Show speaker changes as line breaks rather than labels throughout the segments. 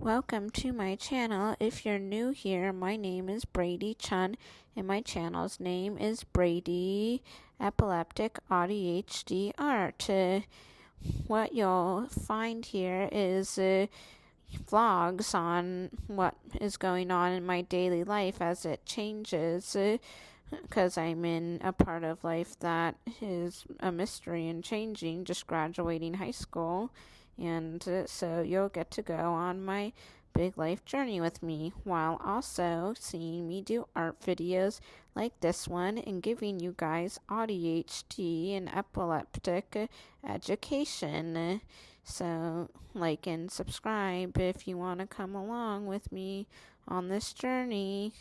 Welcome to my channel. If you're new here, my name is Brady Chun, and my channel's name is Brady Epileptic AuDHD Art. What you'll find here is vlogs on what is going on in my daily life as it changes, because I'm in a part of life that is a mystery and changing, just graduating high school. And so you'll get to go on my big life journey with me, while also seeing me do art videos like this one and giving you guys AuDHD and epileptic education. So like and subscribe if you want to come along with me on this journey.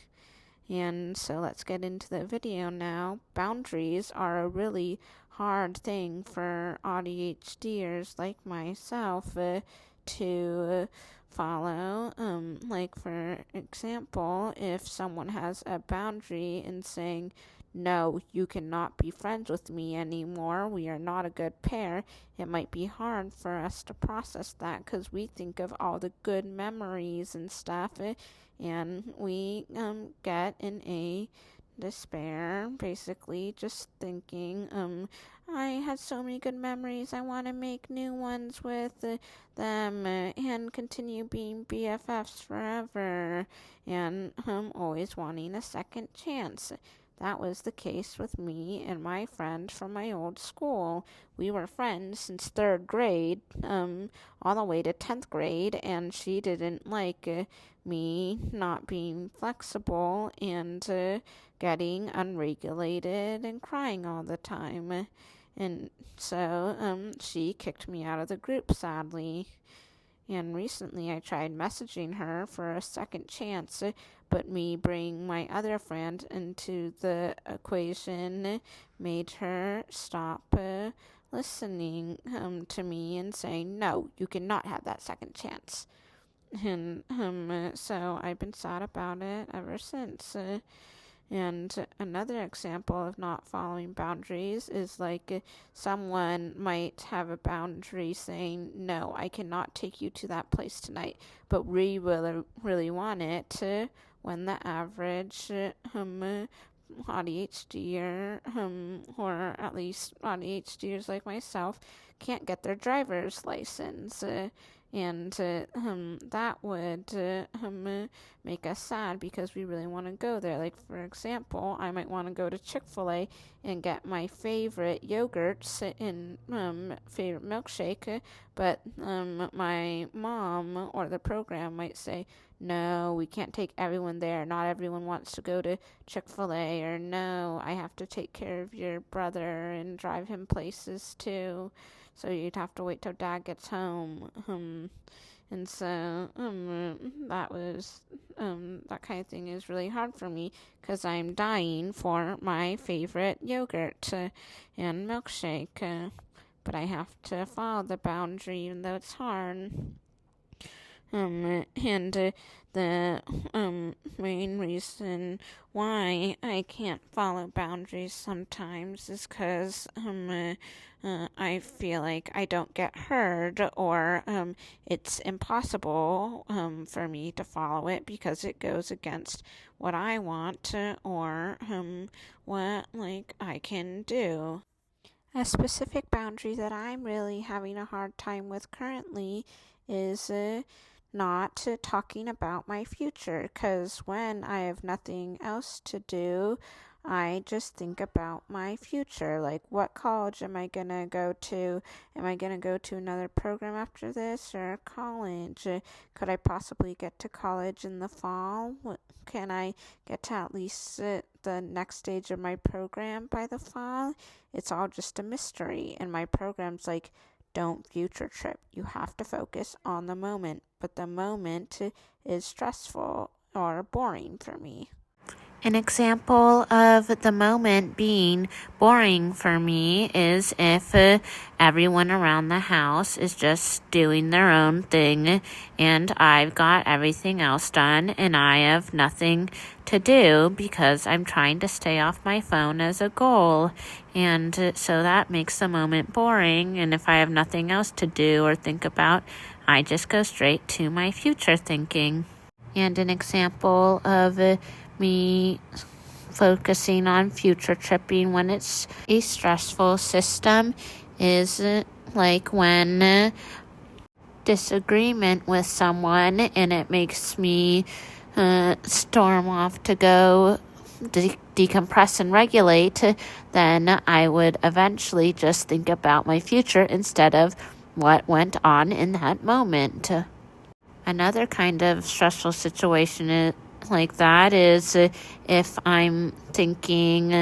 And so let's get into the video now. Boundaries are a really hard thing for AuDHDers like myself to follow. Like for example, if someone has a boundary in saying, no, you cannot be friends with me anymore, we are not a good pair, it might be hard for us to process that because we think of all the good memories and stuff, and we get in a despair, basically just thinking, I had so many good memories, I want to make new ones with them and continue being BFFs forever, and always wanting a second chance. That was the case with me and my friend from my old school. We were friends since 3rd grade, all the way to 10th grade, and she didn't like me not being flexible and getting unregulated and crying all the time. And so she kicked me out of the group, sadly. And recently I tried messaging her for a second chance, but me bringing my other friend into the equation made her stop listening to me and saying, no, you cannot have that second chance. And so I've been sad about it ever since. And another example of not following boundaries is like someone might have a boundary saying, no, I cannot take you to that place tonight, but we really want it, when the average AuDHDer, or at least AuDHDers like myself, can't get their driver's license. And that would make us sad because we really want to go there. Like, for example, I might want to go to Chick-fil-A and get my favorite yogurts and favorite milkshake, but my mom or the program might say, no, we can't take everyone there. Not everyone wants to go to Chick-fil-A, or no, I have to take care of your brother and drive him places too. So you'd have to wait till Dad gets home. And so that kind of thing is really hard for me because I'm dying for my favorite yogurt and milkshake. But I have to follow the boundary even though it's hard. And the main reason why I can't follow boundaries sometimes is because I feel like I don't get heard, or it's impossible for me to follow it because it goes against what I want, or what I can do. A specific boundary that I'm really having a hard time with currently is not talking about my future, because when I have nothing else to do, I just think about my future. Like, what college am I going to go to? Am I going to go to another program after this, or college? Could I possibly get to college in the fall? Can I get to at least the next stage of my program by the fall? It's all just a mystery, and my program's like, don't future trip. You have to focus on the moment, but the moment is stressful or boring for me. An example of the moment being boring for me is if everyone around the house is just doing their own thing and I've got everything else done and I have nothing to do because I'm trying to stay off my phone as a goal. And so that makes the moment boring. And if I have nothing else to do or think about, I just go straight to my future thinking. And an example of me focusing on future tripping when it's a stressful system is like when disagreement with someone and it makes me storm off to go decompress and regulate, then I would eventually just think about my future instead of what went on in that moment. Another kind of stressful situation like that is if I'm thinking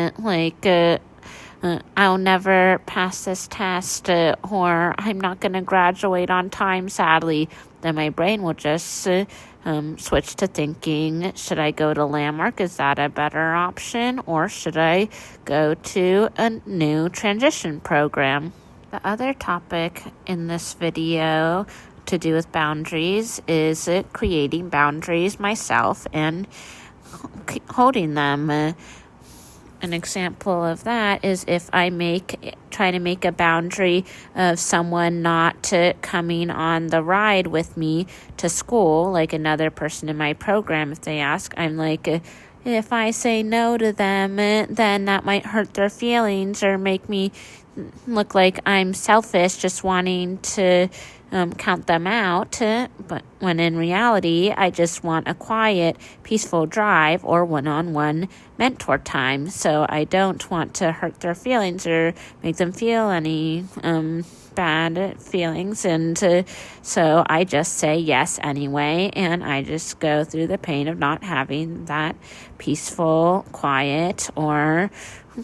I'll never pass this test or I'm not going to graduate on time, sadly, then my brain will just switch to thinking, should I go to Landmark? Is that a better option? Or should I go to a new transition program? The other topic in this video to do with boundaries is creating boundaries myself and holding them. An example of that is if I try to make a boundary of someone not coming on the ride with me to school, like another person in my program, if they ask, I'm like, if I say no to them, then that might hurt their feelings or make me look like I'm selfish, just wanting to count them out, but when in reality, I just want a quiet, peaceful drive or one-on-one mentor time. So I don't want to hurt their feelings or make them feel any bad feelings. And so I just say yes anyway, and I just go through the pain of not having that peaceful, quiet, or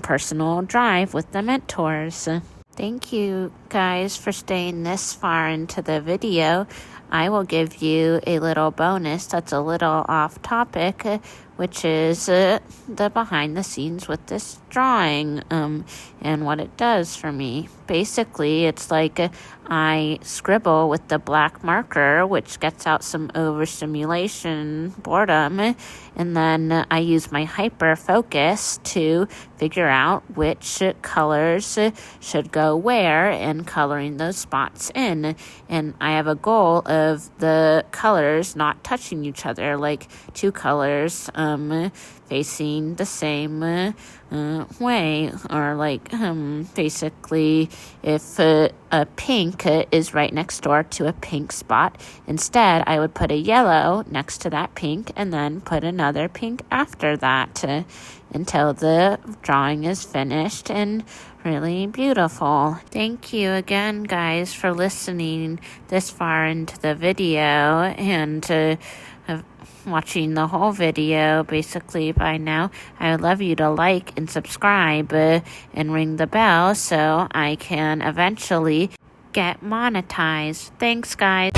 personal drive with the mentors. Thank you guys for staying this far into the video. I will give you a little bonus that's a little off topic, which is the behind the scenes with this drawing and what it does for me. Basically, it's like I scribble with the black marker, which gets out some overstimulation, boredom, and then I use my hyper focus to figure out which colors should go where and coloring those spots in. And I have a goal of the colors not touching each other, like two colors facing the same way, or like basically if a pink is right next door to a pink spot, instead I would put a yellow next to that pink and then put another pink after that until the drawing is finished and really beautiful. Thank you again, guys, for listening this far into the video and watching the whole video basically by now. I would love you to like and subscribe and ring the bell so I can eventually get monetized. Thanks, guys.